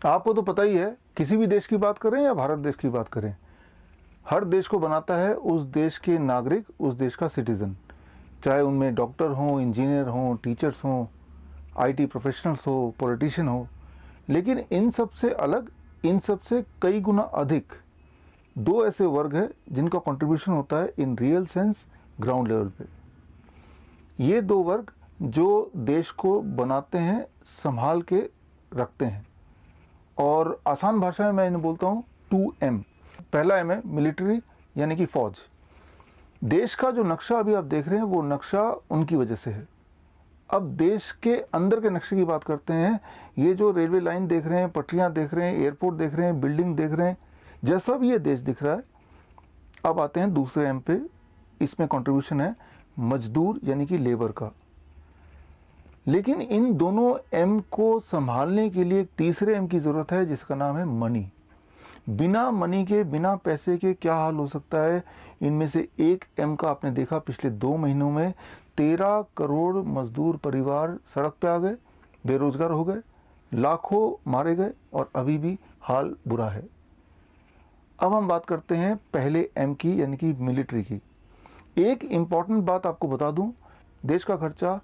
आपको तो पता ही है, किसी भी देश की बात करें या भारत देश की बात करें, हर देश को बनाता है उस देश के नागरिक, उस देश का सिटीज़न। चाहे उनमें डॉक्टर हों, इंजीनियर हों, टीचर्स हों, आईटी प्रोफेशनल्स हो, पॉलिटिशियन हो, लेकिन इन सब से अलग, इन सब से कई गुना अधिक दो ऐसे वर्ग हैं जिनका कंट्रीब्यूशन होता है in real sense ground level पे। ये दो वर्ग जो देश को बनाते हैं, संभाल के रखते हैं। और आसान भाषा में मैं इन्हें बोलता हूँ 2M। पहला M है मिलिट्री, यानी कि फौज। देश का जो नक्शा अभी आप देख रहे हैं वो नक्शा उनकी वजह से है। अब देश के अंदर के नक्शे की बात करते हैं। ये जो रेलवे लाइन देख रहे हैं, पटरियां देख रहे हैं, एयरपोर्ट देख रहे हैं, बिल्डिंग देख रहे हैं, जैसा भी ये देश दिख रहा है। अब आते हैं दूसरे M पे। इसमें कंट्रीब्यूशन है मजदूर यानी कि लेबर का। लेकिन इन दोनों M को संभालने के लिए एक तीसरे M की ज़रूरत है जिसका नाम है मनी। बिना मनी के, बिना पैसे के क्या हाल हो सकता है। इनमें से एक M का आपने देखा, पिछले 2 महीनों में 13 करोड़ मजदूर परिवार सड़क पे आ गए, बेरोजगार हो गए, लाखों मारे गए और अभी भी हाल बुरा है। अब हम बात करते हैं पहले M की, यानी कि मिलिट्री की। एक इम्पॉर्टेंट बात आपको बता दूं, देश का खर्चा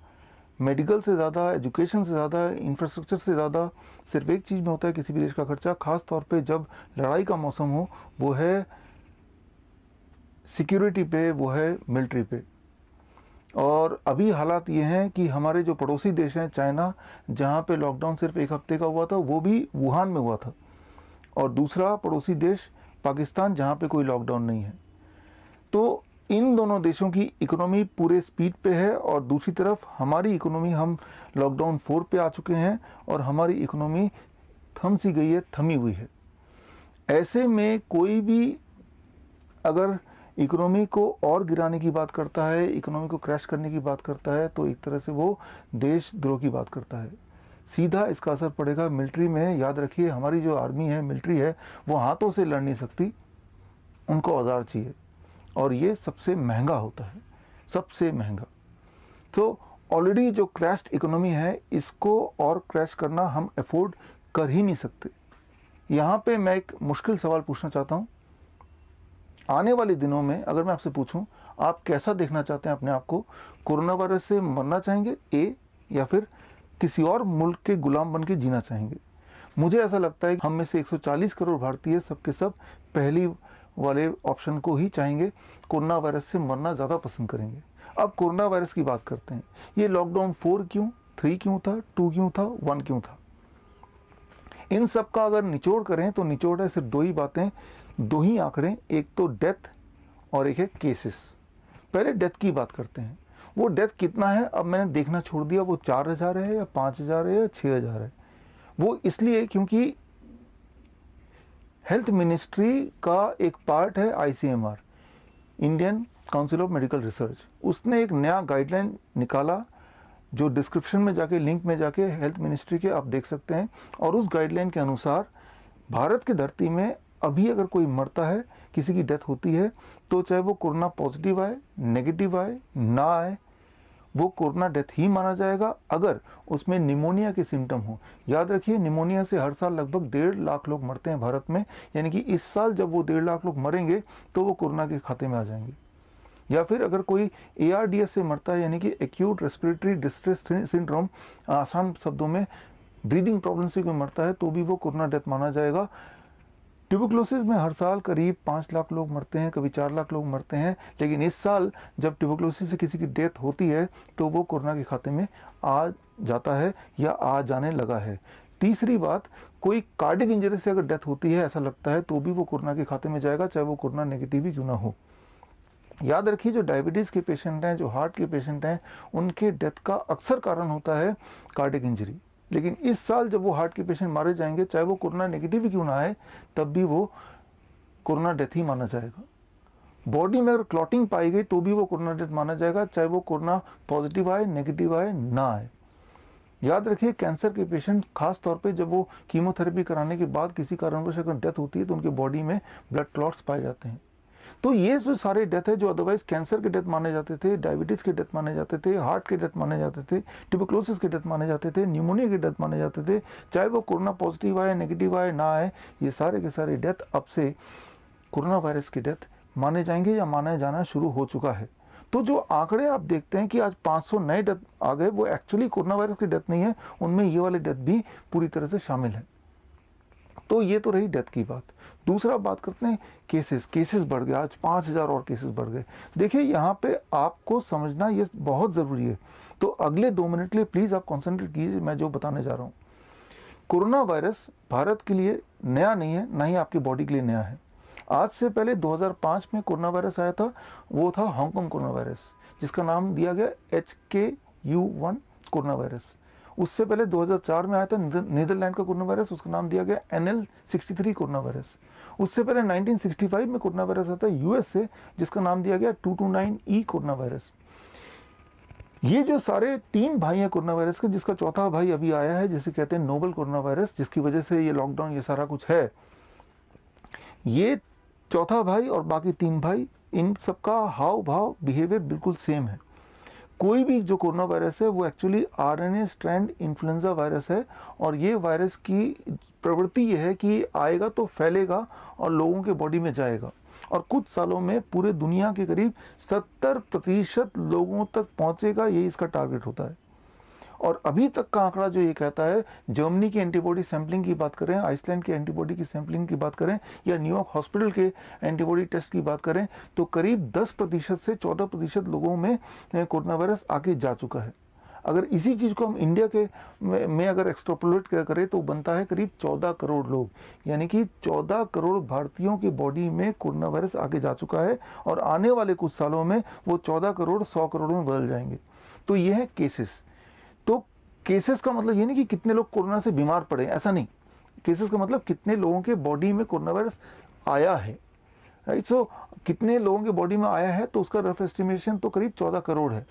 मेडिकल से ज़्यादा, एजुकेशन से ज़्यादा, इंफ्रास्ट्रक्चर से ज़्यादा सिर्फ एक चीज़ में होता है किसी भी देश का खर्चा, खास तौर पे जब लड़ाई का मौसम हो, वो है सिक्योरिटी पे, वो है मिलिट्री पे। और अभी हालात ये हैं कि हमारे जो पड़ोसी देश हैं, चाइना, जहाँ पे लॉकडाउन सिर्फ 1 हफ्ते का हुआ था, वो भी वुहान में हुआ था। और दूसरा पड़ोसी देश पाकिस्तान, जहाँ पे कोई लॉकडाउन नहीं है। तो इन दोनों देशों की इकोनॉमी पूरे स्पीड पे है और दूसरी तरफ हमारी इकोनॉमी, हम लॉकडाउन 4 पे आ चुके हैं और हमारी इकोनॉमी थम सी गई है, थमी हुई है। ऐसे में कोई भी अगर इकोनॉमी को और गिराने की बात करता है, इकोनॉमी को क्रैश करने की बात करता है, तो एक तरह से वो देशद्रोह की बात करता है। सीधा इसका असर पड़ेगा मिलिट्री में। याद रखिए, हमारी जो आर्मी है, मिलिट्री है, वो हाथों से लड़ नहीं सकती, उनको औजार चाहिए, और ये सबसे महंगा होता है, सबसे महंगा। तो ऑलरेडी जो क्रैश्ड इकोनॉमी है, इसको और क्रैश करना हम अफोर्ड कर ही नहीं सकते। यहाँ पे मैं एक मुश्किल सवाल पूछना चाहता हूँ। आने वाले दिनों में अगर मैं आपसे पूछूं, आप कैसा देखना चाहते हैं अपने आप को? कोरोना वायरस से मरना चाहेंगे ए, या फिर किसी और मुल्क के गुलाम बन के जीना चाहेंगे? मुझे ऐसा लगता है कि हम में से 140 करोड़ भारतीय सब के सब पहली वाले ऑप्शन को ही चाहेंगे, कोरोना वायरस से मरना ज़्यादा पसंद करेंगे। अब कोरोना वायरस की बात करते हैं। ये लॉकडाउन 4 क्यों, 3 क्यों था, 2 क्यों था, 1 क्यों था? इन सब का अगर निचोड़ करें तो निचोड़ है सिर्फ 2 ही बातें, 2 ही आंकड़े, एक तो डेथ और एक है केसेस। पहले डेथ की बात करते हैं। वो डेथ कितना है अब मैंने देखना छोड़ दिया, वो 4000 है या 5000 है या 6000 है। वो इसलिए क्योंकि हेल्थ मिनिस्ट्री का एक पार्ट है ICMR, Indian council of medical research. उसने एक नया गाइडलाइन निकाला, जो डिस्क्रिप्शन में जाके, लिंक में जाके हेल्थ मिनिस्ट्री के आप देख सकते हैं। और उस गाइडलाइन के अनुसार भारत की धरती में अभी अगर कोई मरता है, किसी की डेथ होती है, तो चाहे वो कोरोना पॉजिटिव आए, नेगेटिव आए, ना आए, वो कोरोना डेथ ही माना जाएगा अगर उसमें निमोनिया के सिम्टम हो। याद रखिए, निमोनिया से हर साल लगभग 1.5 लाख लोग मरते हैं भारत में, यानी कि इस साल जब वो 1.5 लाख लोग मरेंगे तो वो कोरोना के खाते में आ जाएंगे। या फिर अगर कोई ARDS से मरता है, यानी कि एक्यूट रेस्पिरेटरी डिस्ट्रेस सिंड्रोम, आसान शब्दों में ब्रीदिंग प्रॉब्लम से कोई मरता है, तो भी वो कोरोना डेथ माना जाएगा। ट्यूबरक्लोसिस में हर साल करीब 5 लाख लोग मरते हैं, कभी 4 लाख लोग मरते हैं, लेकिन इस साल जब ट्यूबरक्लोसिस से किसी की डेथ होती है तो वो कोरोना के खाते में आ जाता है या आ जाने लगा है। तीसरी बात, कोई कार्डियक इंजरी से अगर डेथ होती है, ऐसा लगता है, तो भी वो कोरोना के खाते में जाएगा, चाहे वो कोरोना नेगेटिव ही क्यों ना हो। याद रखिए, जो डायबिटीज़ के पेशेंट हैं, जो हार्ट के पेशेंट हैं, उनके डेथ का अक्सर कारण होता है कार्डियक इंजरी। लेकिन इस साल जब वो हार्ट के पेशेंट मारे जाएंगे, चाहे वो कोरोना नेगेटिव ही क्यों ना आए, तब भी वो कोरोना डेथ ही माना जाएगा। बॉडी में अगर क्लॉटिंग पाई गई तो भी वो कोरोना डेथ माना जाएगा, चाहे वो कोरोना पॉजिटिव आए, नेगेटिव आए, ना आए। याद रखिए, कैंसर के पेशेंट खास तौर पे जब वो कीमोथेरेपी कराने के बाद किसी कारणवश अगर डेथ होती है तो उनके बॉडी में ब्लड क्लॉट्स पाए जाते हैं। तो ये जो सारे डेथ है जो अदरवाइज कैंसर के डेथ माने जाते थे, डायबिटीज़ के डेथ माने जाते थे, हार्ट के डेथ माने जाते थे, ट्यूबरक्लोसिस के डेथ माने जाते थे, न्यूमोनिया के डेथ माने जाते थे, चाहे वो कोरोना पॉजिटिव आए, नेगेटिव आए, ना आए, ये सारे के सारे डेथ अब से कोरोना वायरस की डेथ माने जाएंगे या माना जाना शुरू हो चुका है। तो जो आंकड़े आप देखते हैं कि आज 500 नए डेथ आ गए, वो एक्चुअली कोरोना वायरस की डेथ नहीं है, उनमें ये वाले डेथ भी पूरी तरह से शामिल है। तो ये तो रही डेथ की बात। दूसरा बात करते हैं केसेस बढ़ गए, आज 5000 और केसेस बढ़ गए। देखिए यहाँ पे आपको समझना ये बहुत ज़रूरी है, तो अगले 2 मिनट के लिए प्लीज़ आप कॉन्सेंट्रेट कीजिए मैं जो बताने जा रहा हूँ। कोरोना वायरस भारत के लिए नया नहीं है, ना ही आपकी बॉडी के लिए नया है। आज से पहले 2005 में कोरोना वायरस आया था, वो था हांगकांग कोरोना वायरस, जिसका नाम दिया गया HKU1 कोरोना वायरस। उससे पहले 2004 में आया था नीदरलैंड का कोरोना वायरस, उसका नाम दिया गया NL63 कोरोना वायरस। उससे पहले 1965 में कोरोना वायरस आता है US से, जिसका नाम दिया गया 229E कोरोना वायरस। ये जो सारे 3 भाई हैं कोरोना वायरस के, जिसका चौथा भाई अभी आया है, जिसे कहते हैं नोवल कोरोना वायरस, जिसकी वजह से ये लॉकडाउन ये सारा कुछ है। ये चौथा भाई और बाकी 3 भाई, इन सबका हाव भाव बिहेवियर बिल्कुल सेम है। कोई भी जो कोरोना वायरस है वो actually RNA strand influenza virus है, और ये वायरस की प्रवृत्ति ये है कि आएगा तो फैलेगा और लोगों के बॉडी में जाएगा, और कुछ सालों में पूरे दुनिया के करीब 70% लोगों तक पहुंचेगा, यही इसका टारगेट होता है। और अभी तक का आंकड़ा जो ये कहता है, जर्मनी की एंटीबॉडी सैंपलिंग की बात करें, आइसलैंड की एंटीबॉडी की सैंपलिंग की बात करें, या न्यूयॉर्क हॉस्पिटल के एंटीबॉडी टेस्ट की बात करें, तो करीब 10% से 14% लोगों में कोरोना वायरस आगे जा चुका है। अगर इसी चीज़ को हम इंडिया के में अगर एक्सट्रापोलेट करें तो बनता है करीब 14 करोड़ लोग, यानी कि 14 करोड़ भारतीयों की बॉडी में कोरोना वायरस आगे जा चुका है, और आने वाले कुछ सालों में वो 14 करोड़ 100 करोड़ में बदल जाएंगे। तो ये है केसेस। तो केसेस का मतलब ये नहीं कि कितने लोग कोरोना से बीमार पड़े, ऐसा नहीं। केसेस का मतलब कितने लोगों के बॉडी में कोरोना वायरस आया है, राइट। सो कितने लोगों के बॉडी में आया है, तो उसका रफ एस्टिमेशन तो करीब 14 करोड़ है।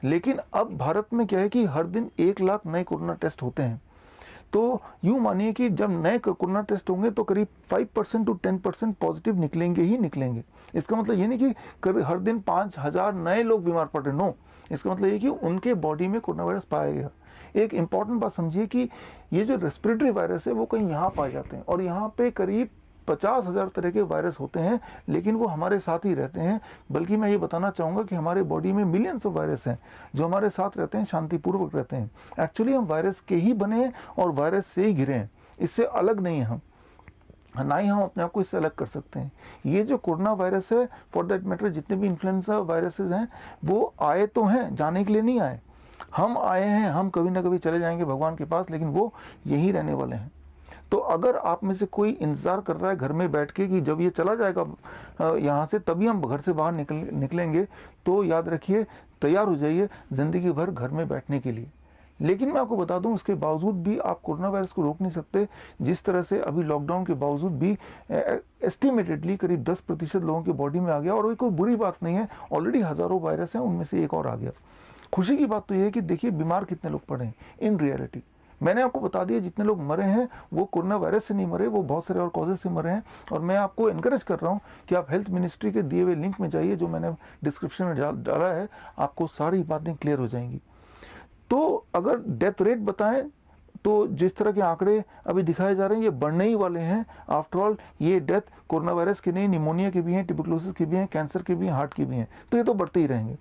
लेकिन अब भारत में क्या है कि हर दिन 1 लाख नए कोरोना टेस्ट होते हैं। तो यूँ मानिए कि जब नए कोरोना टेस्ट होंगे तो करीब 5% to 10% पॉजिटिव निकलेंगे ही निकलेंगे। इसका मतलब ये नहीं कि कभी हर दिन 5000 नए लोग बीमार पड़ रहे, नो। इसका मतलब ये कि उनके बॉडी में कोरोना वायरस पाया गया। एक इंपॉर्टेंट बात समझिए कि ये जो रेस्पिरेटरी वायरस है वो कहीं यहाँ पाए जाते हैं, और यहाँ पे करीब 50,000 तरह के वायरस होते हैं, लेकिन वो हमारे साथ ही रहते हैं। बल्कि मैं ये बताना चाहूँगा कि हमारे बॉडी में मिलियंस ऑफ वायरस हैं जो हमारे साथ रहते हैं, शांतिपूर्वक रहते हैं। एक्चुअली हम वायरस के ही बने हैं और वायरस से ही घिरे हैं, इससे अलग नहीं है हम, ना ही हम अपने आप को इससे अलग कर सकते हैं। ये जो कोरोना वायरस है, फॉर दैट मैटर जितने भी इन्फ्लुएंजा वायरसेस हैं, वो आए तो हैं, जाने के लिए नहीं आए। हम आए हैं, हम कभी ना कभी चले जाएंगे भगवान के पास, लेकिन वो यहीं रहने वाले हैं। तो अगर आप में से कोई इंतज़ार कर रहा है घर में बैठ के कि जब ये चला जाएगा यहाँ से तभी हम घर से बाहर निकलेंगे, तो याद रखिए, तैयार हो जाइए ज़िंदगी भर घर में बैठने के लिए। लेकिन मैं आपको बता दूं, उसके बावजूद भी आप कोरोना वायरस को रोक नहीं सकते। जिस तरह से अभी लॉकडाउन के बावजूद भी एस्टिमेटेडली करीब 10% लोगों की बॉडी में आ गया, और वो कोई बुरी बात नहीं है। ऑलरेडी हज़ारों वायरस हैं, उनमें से एक और आ गया। खुशी की बात तो ये है कि देखिए बीमार कितने लोग पड़े हैं इन रियलिटी। मैंने आपको बता दिया जितने लोग मरे हैं वो कोरोना वायरस से नहीं मरे, वो बहुत सारे और कॉजेज से मरे हैं। और मैं आपको इनकरेज कर रहा हूँ कि आप हेल्थ मिनिस्ट्री के दिए हुए लिंक में जाइए, जो मैंने डिस्क्रिप्शन में डाला है, आपको सारी बातें क्लियर हो जाएंगी। तो अगर डेथ रेट बताएं तो जिस तरह के आंकड़े अभी दिखाए जा रहे हैं ये बढ़ने ही वाले हैं। आफ्टर ऑल ये डेथ कोरोना वायरस की नहीं, निमोनिया की भी हैं, ट्यूबरक्लोसिस की भी हैं, कैंसर की भी हैं, हार्ट की भी हैं। तो ये तो बढ़ते ही रहेंगे,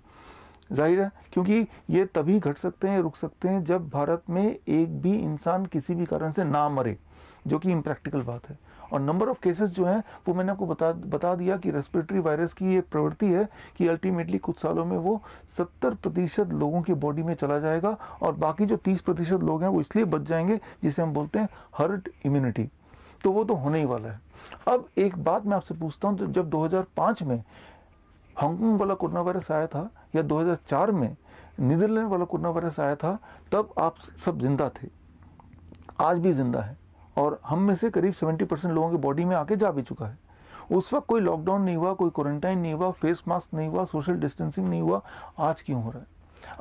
जाहिर है, क्योंकि ये तभी घट सकते हैं, रुक सकते हैं जब भारत में एक भी इंसान किसी भी कारण से ना मरे, जो कि इम्प्रैक्टिकल बात है। और नंबर ऑफ केसेस जो हैं वो मैंने आपको बता दिया कि रेस्पिरेटरी वायरस की ये प्रवृत्ति है कि अल्टीमेटली कुछ सालों में वो 70% लोगों की बॉडी में चला जाएगा, और बाकी जो 30% लोग हैं वो इसलिए बच जाएंगे, जिसे हम बोलते हैं हर्ड इम्यूनिटी। तो वो तो होने ही वाला है। अब एक बात मैं आपसे पूछता हूँ, जब 2005 में हांगकांग वाला कोरोना वायरस आया था, या 2004 में नीदरलैंड वाला कोरोना वायरस आया था, तब आप सब जिंदा थे, आज भी जिंदा है, और हम में से करीब 70% लोगों की बॉडी में आके जा भी चुका है। उस वक्त कोई लॉकडाउन नहीं हुआ, कोई क्वारंटाइन नहीं हुआ, फेस मास्क नहीं हुआ, सोशल डिस्टेंसिंग नहीं हुआ। आज क्यों हो रहा है?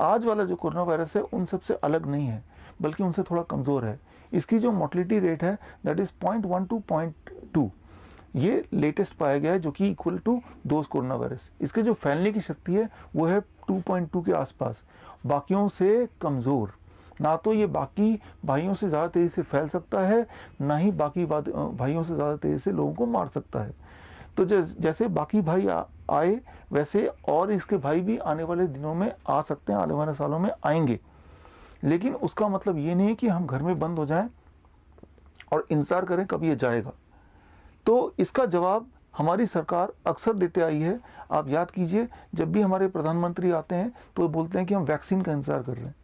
आज वाला जो कोरोना वायरस है उन सबसे अलग नहीं है, बल्कि उनसे थोड़ा कमज़ोर है। इसकी जो मोर्टलिटी रेट है दैट इज़ 0.1 to 0.2, ये लेटेस्ट पाया गया है, जो कि equal to those corona virus. इसके जो फैलने की शक्ति है वो है 2.2 के आसपास, बाकियों से कमज़ोर। ना तो ये बाकी भाइयों से ज़्यादा तेज़ी से फैल सकता है, ना ही बाकी भाइयों से ज़्यादा तेज़ी से लोगों को मार सकता है। तो जैसे बाकी भाई आए, वैसे और इसके भाई भी आने वाले दिनों में आ सकते हैं, आने वाले सालों में आएंगे। लेकिन उसका मतलब ये नहीं है कि हम घर में बंद हो जाएं और इंतज़ार करें कब ये जाएगा। तो इसका जवाब हमारी सरकार अक्सर देते आई है। आप याद कीजिए, जब भी हमारे प्रधानमंत्री आते हैं तो वो बोलते हैं कि हम वैक्सीन का इंतज़ार कर रहे हैं।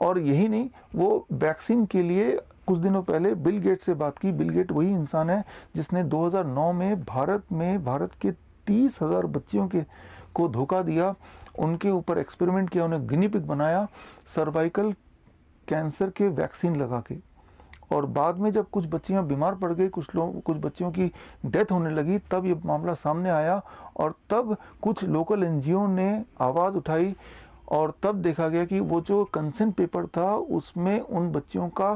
और यही नहीं, वो वैक्सीन के लिए कुछ दिनों पहले बिल गेट से बात की। बिल गेट वही इंसान है जिसने 2009 में भारत के 30,000 बच्चियों को धोखा दिया, उनके ऊपर एक्सपेरिमेंट किया, उन्हें गिनी पिग बनाया सर्वाइकल कैंसर के वैक्सीन लगा के। और बाद में जब कुछ बच्चियां बीमार पड़ गई, कुछ बच्चियों की डेथ होने लगी, तब ये मामला सामने आया और तब कुछ लोकल एनजीओ ने आवाज़ उठाई और तब देखा गया कि वो जो कंसेंट पेपर था उसमें उन बच्चियों का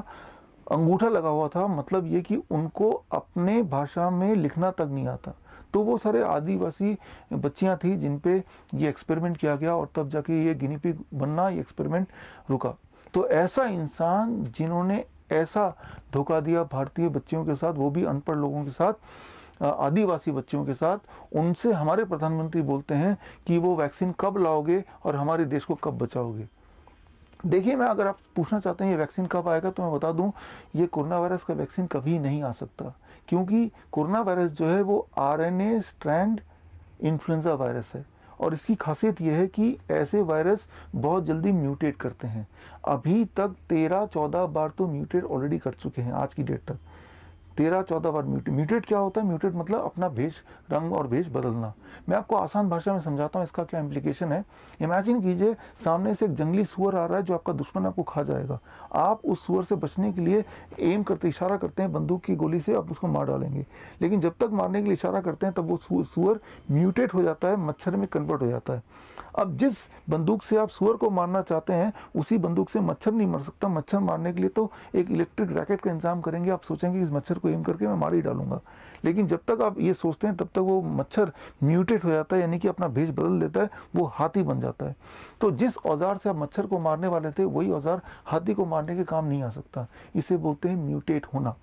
अंगूठा लगा हुआ था। मतलब ये कि उनको अपने भाषा में लिखना तक नहीं आता। तो वो सारे आदिवासी बच्चियां थी जिन पे ये एक्सपेरिमेंट किया गया और तब जाके ये गिनी पिग बनना, ये एक्सपेरिमेंट रुका। तो ऐसा इंसान जिन्होंने ऐसा धोखा दिया भारतीय बच्चियों के साथ, वो भी अनपढ़ लोगों के साथ, आदिवासी बच्चियों के साथ, उनसे हमारे प्रधानमंत्री बोलते हैं कि वो वैक्सीन कब लाओगे और हमारे देश को कब बचाओगे। देखिए, मैं अगर आप पूछना चाहते हैं ये वैक्सीन कब आएगा, तो मैं बता दूं, ये कोरोना वायरस का वैक्सीन कभी नहीं आ सकता, क्योंकि कोरोना वायरस जो है वो आरएनए स्ट्रैंड इन्फ्लुएंजा वायरस है। और इसकी खासियत यह है कि ऐसे वायरस बहुत जल्दी म्यूटेट करते हैं। अभी तक 13-14 बार तो म्यूटेट ऑलरेडी कर चुके हैं आज की डेट तक। 13-14 बार म्यूटेट क्या होता है? म्यूटेट मतलब अपना भेष, रंग और भेष बदलना। मैं आपको आसान भाषा में समझाता हूँ इसका क्या इम्प्लीकेशन है। इमेजिन कीजिए, सामने से एक जंगली सुअर आ रहा है जो आपका दुश्मन, आपको खा जाएगा। आप उस सुअर से बचने के लिए एम करते, इशारा करते हैं बंदूक की गोली से, आप उसको मार डालेंगे। लेकिन जब तक मारने के लिए इशारा करते हैं तब वो सुअर म्यूटेट हो जाता है, मच्छर में कन्वर्ट हो जाता है। अब जिस बंदूक से आप सुअर को मारना चाहते हैं उसी बंदूक से मच्छर नहीं मर सकता। मच्छर मारने के लिए तो एक इलेक्ट्रिक रैकेट का इंतजाम करेंगे। आप सोचेंगे इस मच्छर को एम करके मैं मार ही डालूंगा। लेकिन जब तक आप ये सोचते हैं तब तक वो मच्छर म्यूटेट हो जाता है, यानी कि अपना भेष बदल देता है, वो हाथी बन जाता है। तो जिस औजार से आप मच्छर को मारने वाले थे वही औजार हाथी को मारने के काम नहीं आ सकता। इसे बोलते हैं म्यूटेट होना।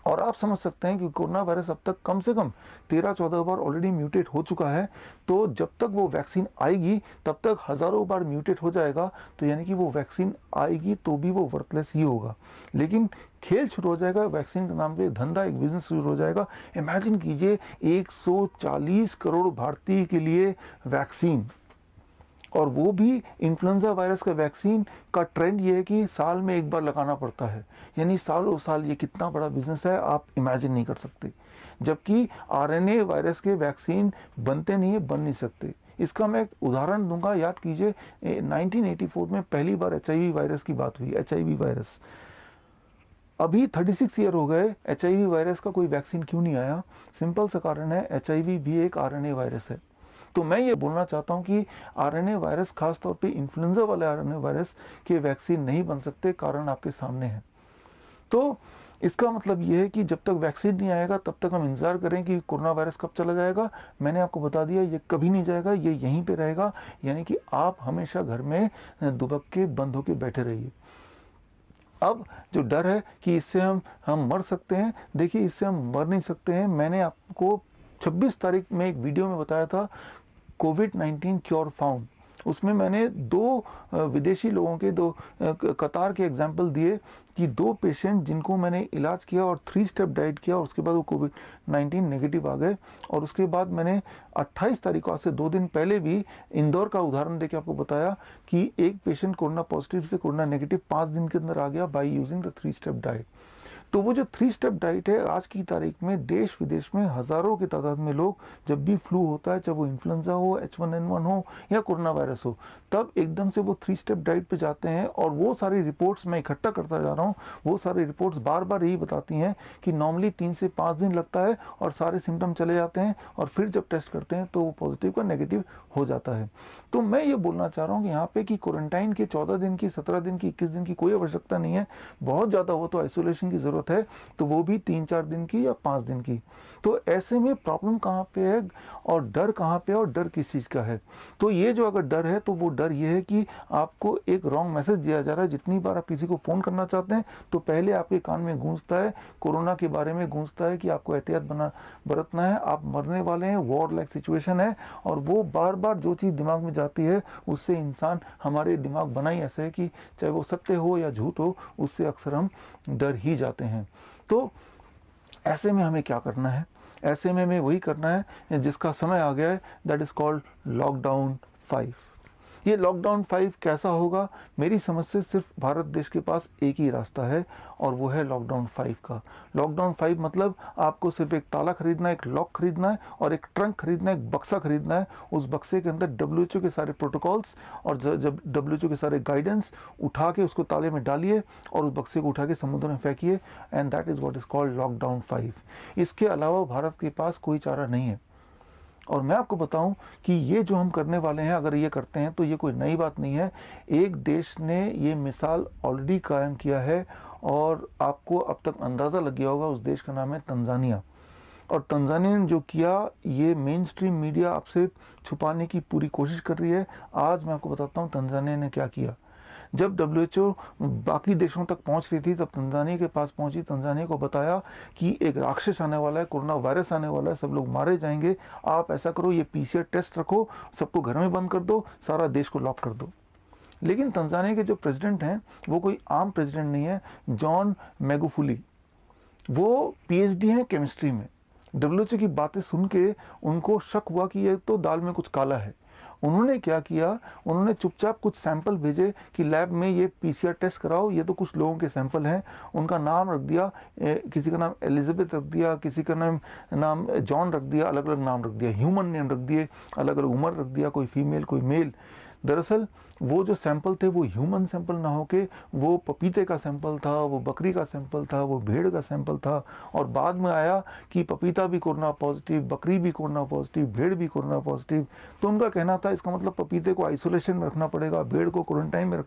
और आप समझ सकते हैं कि कोरोना वायरस अब तक कम से कम 13-14 बार ऑलरेडी म्यूटेट हो चुका है। तो जब तक वो वैक्सीन आएगी तब तक हज़ारों बार म्यूटेट हो जाएगा। तो यानी कि वो वैक्सीन आएगी तो भी वो वर्थलेस ही होगा। लेकिन खेल शुरू हो जाएगा, वैक्सीन के नाम पे धंधा, एक बिजनेस शुरू हो जाएगा। इमेजिन कीजिए 140 करोड़ भारतीय के लिए वैक्सीन, और वो भी इन्फ्लुएंजा वायरस का वैक्सीन का ट्रेंड ये है कि साल में एक बार लगाना पड़ता है। यानी सालों साल ये कितना बड़ा बिजनेस है आप इमेजिन नहीं कर सकते। जबकि आरएनए वायरस के वैक्सीन बनते नहीं है, बन नहीं सकते। इसका मैं एक उदाहरण दूंगा। याद कीजिए 1984 में पहली बार एचआईवी वायरस की बात हुई। एचआईवी वायरस, अभी 36 ईयर हो गए, एचआईवी वायरस का कोई वैक्सीन क्यों नहीं आया? सिंपल सा कारण है, एचआईवी भी एक आरएनए वायरस है। तो मैं ये बोलना चाहता हूँ कि आरएनए वायरस, खासतौर पे इन्फ्लुएंजा वाले आरएनए वायरस के वैक्सीन नहीं बन सकते, कारण आपके सामने है। तो इसका मतलब ये है कि जब तक वैक्सीन नहीं आएगा तब तक हम इंतजार करें कि कोरोना वायरस कब चला जाएगा। मैंने आपको बता दिया ये कभी नहीं जाएगा, ये यहीं पे रहेगा। यानी कि आप हमेशा घर में दुबक के बंद होके बैठे रहिए। अब जो डर है कि इससे हम मर सकते हैं, देखिए इससे हम मर नहीं सकते हैं। मैंने आपको 26 तारीख में एक वीडियो में बताया था कोविड-19 क्योर फाउंड। उसमें मैंने 2 विदेशी लोगों के, 2 कतार के एग्जाम्पल दिए कि 2 पेशेंट जिनको मैंने इलाज किया और 3 स्टेप डाइट किया और उसके बाद वो कोविड-19 नेगेटिव आ गए। और उसके बाद मैंने 28 तारीख को, आज से 2 दिन पहले भी इंदौर का उदाहरण देके आपको बताया कि एक पेशेंट कोरोना पॉजिटिव से कोरोना नेगेटिव 5 दिन के अंदर आ गया by using the 3 step diet. तो वो जो 3 स्टेप डाइट है, आज की तारीख में देश विदेश में हज़ारों की तादाद में लोग जब भी फ्लू होता है, चाहे वो इन्फ्लुएंजा हो, H1N1 हो या कोरोना वायरस हो, तब एकदम से वो 3 स्टेप डाइट पे जाते हैं। और वो सारी रिपोर्ट्स मैं इकट्ठा करता जा रहा हूँ। वो सारी रिपोर्ट्स बार बार यही बताती हैं कि नॉर्मली 3 से 5 दिन लगता है और सारे सिम्टम चले जाते हैं, और फिर जब टेस्ट करते हैं तो वो पॉजिटिव का नेगेटिव हो जाता है। तो मैं ये बोलना चाह रहा हूँ कि यहाँ पे कि क्वारंटाइन के 14 दिन की, 17 दिन की, 21 दिन की कोई आवश्यकता नहीं है। बहुत ज़्यादा हो तो आइसोलेशन की ज़रूरत ज़रूरत है तो वो भी 3-4 दिन की या 5 दिन की। तो ऐसे में प्रॉब्लम कहाँ पे है और डर कहाँ पे है और डर किस चीज़ का है? तो ये जो अगर डर है तो वो डर ये है कि आपको एक रॉन्ग मैसेज दिया जा रहा है। जितनी बार आप किसी को फ़ोन करना चाहते हैं तो पहले आपके कान में गूंजता है, कोरोना के बारे में गूंजता है कि आपको एहतियात बरतना है, आप मरने वाले हैं, वॉर लाइक सिचुएशन है। और वो बार बार जो चीज़ दिमाग में जाती है उससे इंसान, हमारे दिमाग बना ही ऐसे है कि चाहे वो सत्य हो या झूठ हो, उससे अक्सर हम डर ही जाते हैं। तो ऐसे में हमें क्या करना है? ऐसे में हमें वही करना है जिसका समय आ गया है, दैट इज़ कॉल्ड लॉकडाउन 5। ये लॉकडाउन 5 कैसा होगा? मेरी समझ से सिर्फ भारत देश के पास एक ही रास्ता है और वो है लॉकडाउन 5 का। लॉकडाउन 5 मतलब आपको सिर्फ एक ताला खरीदना है, एक लॉक खरीदना है और एक ट्रंक खरीदना है, एक बक्सा खरीदना है। उस बक्से के अंदर डब्ल्यूएचओ के सारे प्रोटोकॉल्स और जब डब्ल्यूएचओ के सारे गाइडेंस उठा के उसको ताले में डालिए और उस बक्से को उठा के समुद्र में फेंकिए, and that is what is called lockdown 5। इसके अलावा भारत के पास कोई चारा नहीं है। और मैं आपको बताऊं कि ये जो हम करने वाले हैं, अगर ये करते हैं तो ये कोई नई बात नहीं है। एक देश ने ये मिसाल ऑलरेडी कायम किया है और आपको अब तक अंदाज़ा लग गया होगा, उस देश का नाम है तंजानिया। और तंजानिया ने जो किया, ये मेन स्ट्रीम मीडिया आपसे छुपाने की पूरी कोशिश कर रही है। आज मैं आपको बताता हूँ तंजानिया ने क्या किया। जब डब्ल्यूएचओ बाकी देशों तक पहुंच रही थी तब तंजानिया के पास पहुंची। तंजानिया को बताया कि एक राक्षस आने वाला है, कोरोना वायरस आने वाला है, सब लोग मारे जाएंगे। आप ऐसा करो, ये पीसीआर टेस्ट रखो, सबको घर में बंद कर दो, सारा देश को लॉक कर दो। लेकिन तंजानिया के जो प्रेसिडेंट हैं वो कोई आम प्रेसिडेंट नहीं है। जॉन मैगुफुली, वो पीएचडी हैं केमिस्ट्री में। डब्ल्यूएचओ की बातें सुन के उनको शक हुआ कि ये तो दाल में कुछ काला है। उन्होंने क्या किया, उन्होंने चुपचाप कुछ सैंपल भेजे कि लैब में ये पीसीआर टेस्ट कराओ, ये तो कुछ लोगों के सैंपल हैं। उनका नाम रख दिया, किसी का नाम एलिजाबेथ रख दिया, किसी का नाम जॉन रख दिया, अलग अलग नाम रख दिया, ह्यूमन नेम रख दिए, अलग अलग उम्र रख दिया, कोई फीमेल कोई मेल। दरअसल वो जो सैंपल थे वो ह्यूमन सैंपल ना होके वो पपीते का सैंपल था, वो बकरी का सैंपल था, वो भेड़ का सैंपल था। और बाद में आया कि पपीता भी कोरोना पॉजिटिव, बकरी भी कोरोना पॉजिटिव, भेड़ भी कोरोना पॉजिटिव। तो उनका कहना था इसका मतलब पपीते को आइसोलेशन में रखना पड़ेगा, भेड़ को क्वारंटाइन में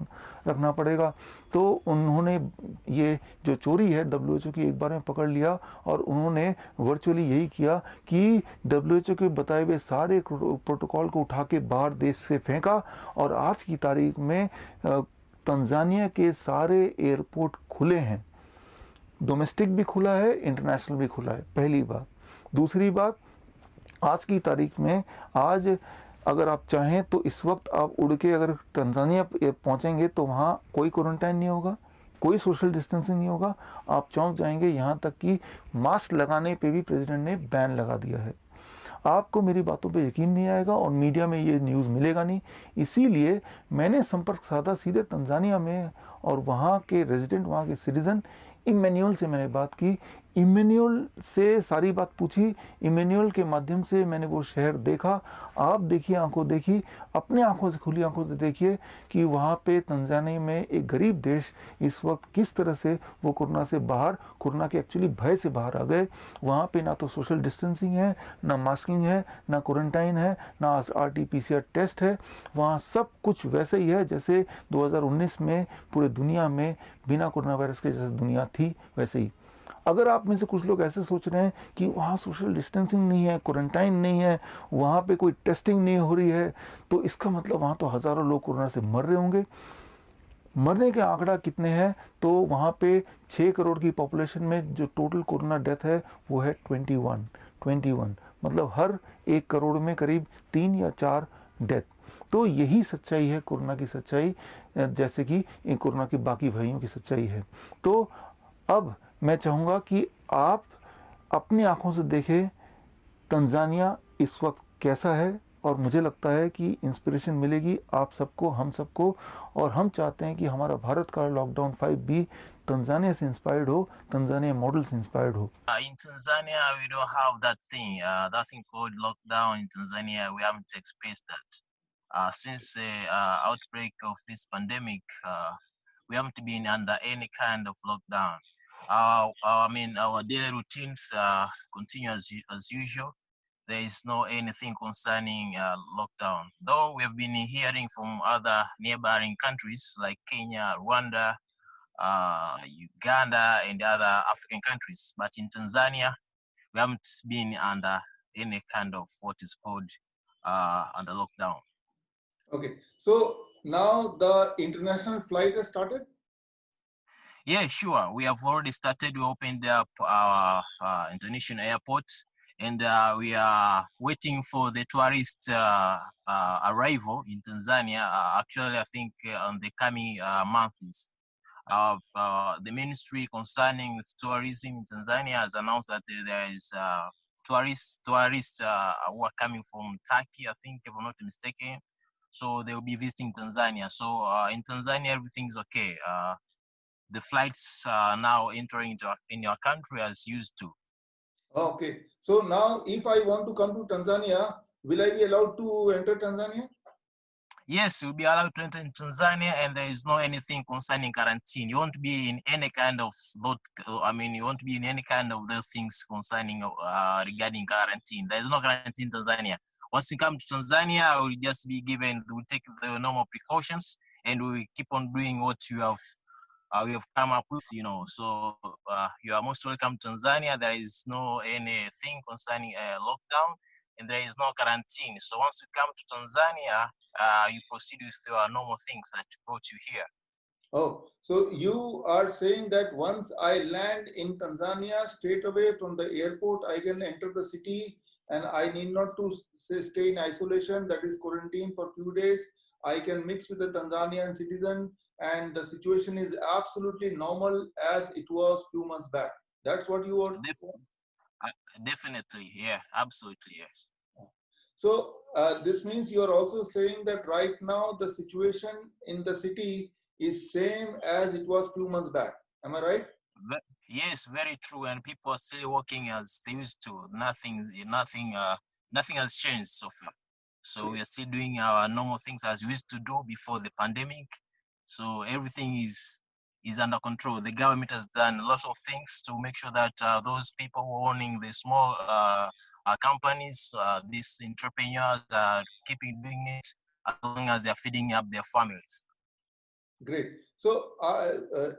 रखना पड़ेगा। तो उन्होंने ये जो चोरी है डब्ल्यूएचओ की एक बार में पकड़ लिया और उन्होंने वर्चुअली यही किया कि डब्ल्यूएचओ के बताए हुए सारे प्रोटोकॉल को उठा के बाहर देश से फेंका। और आज की तारीख में तंजानिया के सारे एयरपोर्ट खुले हैं, डोमेस्टिक भी खुला है, इंटरनेशनल भी खुला है, पहली बात। दूसरी बात, आज की तारीख में आज अगर आप चाहें तो इस वक्त आप उड़ के अगर तंजानिया पहुंचेंगे तो वहाँ कोई क्वारंटाइन नहीं होगा, कोई सोशल डिस्टेंसिंग नहीं होगा, आप चौंक जाएंगे। यहाँ तक कि मास्क लगाने पे भी प्रेसिडेंट ने बैन लगा दिया है। आपको मेरी बातों पे यकीन नहीं आएगा और मीडिया में ये न्यूज़ मिलेगा नहीं। इसीलिए मैंने संपर्क साधा सीधे तंजानिया में और वहाँ के रेजिडेंट, वहाँ के सिटीज़न इमैनुअल से मैंने बात की। इमैनुअल से सारी बात पूछी, इमैनुअल के माध्यम से मैंने वो शहर देखा। आप देखिए, आंखों देखी, अपने आंखों से, खुली आंखों से देखिए कि वहाँ पे तंजानिया में एक गरीब देश इस वक्त किस तरह से वो कोरोना से बाहर, कोरोना के एक्चुअली भय से बाहर आ गए। वहाँ पे ना तो सोशल डिस्टेंसिंग है, ना मास्किंग है, ना क्वारंटाइन है, ना आरटीपीसीआर टेस्ट है। वहाँ सब कुछ वैसे ही है जैसे 2019 में पूरे दुनिया में बिना कोरोना वायरस के जैसे दुनिया थी वैसे ही। अगर आप में से कुछ लोग ऐसे सोच रहे हैं कि वहाँ सोशल डिस्टेंसिंग नहीं है, क्वारंटाइन नहीं है, वहाँ पे कोई टेस्टिंग नहीं हो रही है, तो इसका मतलब वहाँ तो हज़ारों लोग कोरोना से मर रहे होंगे। मरने के आंकड़ा कितने हैं? तो वहाँ पे 6 करोड़ की पॉपुलेशन में जो टोटल कोरोना डेथ है वो है 21। मतलब हर 1 करोड़ में करीब 3 या 4 डेथ। तो यही सच्चाई है कोरोना की सच्चाई, जैसे कि कोरोना की बाकी भयों की सच्चाई है। तो अब मैं चाहूँगा कि आप अपनी आंखों से देखें तंजानिया इस वक्त कैसा है, और मुझे लगता है कि इंस्पिरेशन मिलेगी आप सबको, हम सबको। और हम चाहते हैं कि हमारा भारत का लॉकडाउन 5 भी तंजानिया से इंस्पायर्ड हो, तंजानिया मॉडल से इंस्पायर्ड हो। In Tanzania, we don't have that thing called lockdown in Tanzania. We haven't experienced that. Since the outbreak of this pandemic, we haven't been under any kind of lockdown. Our daily routines continue as usual. There is no anything concerning lockdown. Though we have been hearing from other neighboring countries like Kenya, Rwanda, Uganda, and other African countries. But in Tanzania, we haven't been under any kind of what is called under lockdown. Okay, so now the international flight has started. Yeah, sure. We have already started. We opened up our international airport, and we are waiting for the tourist arrival in Tanzania. Actually, I think on the coming months. The ministry concerning tourism in Tanzania has announced that there is tourists who are coming from Turkey, I think, if I'm not mistaken. So they will be visiting Tanzania. So in Tanzania, everything is okay. The flights are now entering in your country as used to. Okay, so now if I want to come to Tanzania, will I be allowed to enter Tanzania? Yes, you'll be allowed to enter in Tanzania, and there is no anything concerning quarantine. You won't be in any kind of you won't be in any kind of those things concerning regarding quarantine. There is no quarantine in Tanzania. Once you come to Tanzania, we'll just be given, we'll take the normal precautions, and we keep on doing what we have come up with, you know. So you are most welcome to Tanzania. There is no anything concerning lockdown, and there is no quarantine. So once you come to Tanzania, you proceed with your normal things that brought you here. Oh, so you are saying that once I land in Tanzania, straight away from the airport, I can enter the city and I need not to stay in isolation, that is quarantine for few days. I can mix with the Tanzanian citizen and the situation is absolutely normal as it was few months back. That's what you want? Definitely, yeah, absolutely, yes. So this means you are also saying that right now the situation in the city is same as it was few months back. Am I right? Yes, very true. And people are still working as they used to. Nothing has changed so far. So we are still doing our normal things as we used to do before the pandemic. So everything is under control. The government has done lots of things to make sure that those people who are owning the small companies, these entrepreneurs, are keeping doing it as long as they're feeding up their families. Great. So,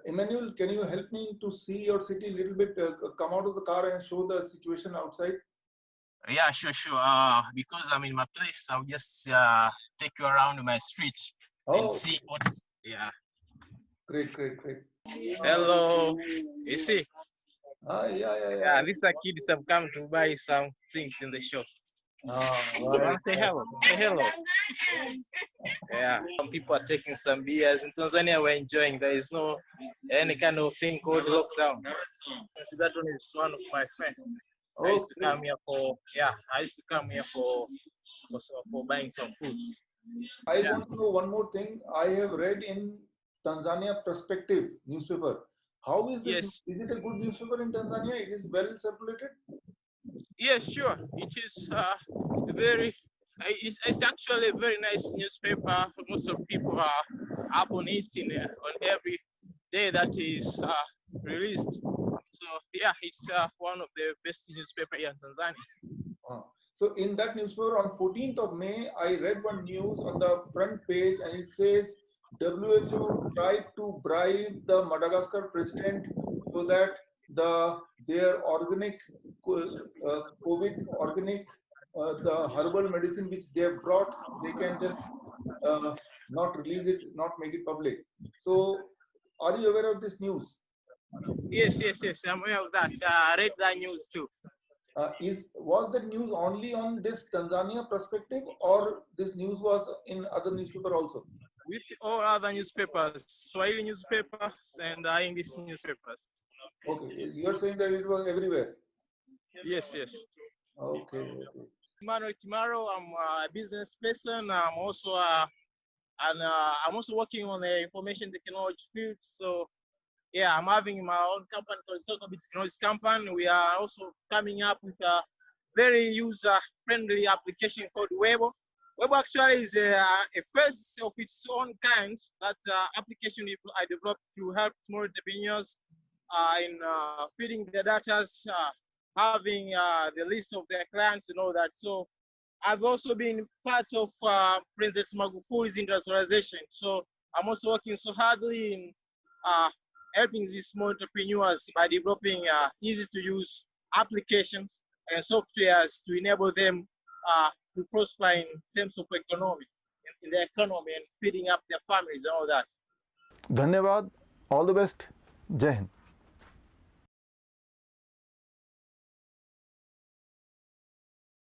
Emmanuel, can you help me to see your city a little bit? Come out of the car and show the situation outside. Yeah, sure. Because I'm in my place, I'll just take you around my street and see what's. Yeah. Great. Hello. You see? Yeah. These are kids have come to buy some things in the shop. Right. Say hello. Say hello. Yeah. Some people are taking some beers. In Tanzania, we're enjoying. There is no any kind of thing called lockdown. So that one is one of my friends. I used to come here for buying some foods. I want to know one more thing. I have read in Tanzania Perspective newspaper. How is this? Yes. Is it a good newspaper in Tanzania? It is well circulated? Yes, sure. It is it's actually a very nice newspaper. Most of people are up on it on every day that is released. So yeah, it's one of the best newspaper here in Tanzania. So in that newspaper on 14th of May, I read one news on the front page and it says WHO tried to bribe the Madagascar president so that their organic COVID organic the herbal medicine which they have brought, they can just not release it, not make it public. So are you aware of this news? Yes, I'm aware of that. I read that news too. Was that news only on this Tanzania Perspective, or this news was in other newspaper also? With all other newspapers, Swahili newspapers and English newspapers. Okay, you are saying that it was everywhere. Yes. Okay. Manuel Kimaro, I'm a business person. I'm also working on the information technology field. So yeah, I'm having my own company called Socobit Technologies Company. We are also coming up with a very user-friendly application called Webo. Webo actually is a first of its own kind. That application I developed to help small entrepreneurs in feeding their data, having the list of their clients and all that. So I've also been part of President Magufuli's industrialization. So I'm also working so hardly in helping these small entrepreneurs by developing easy to use applications and softwares to enable them to prosper in terms of economy, in the economy and feeding up their families and all that. धन्यवाद, all the best, जय हिंद।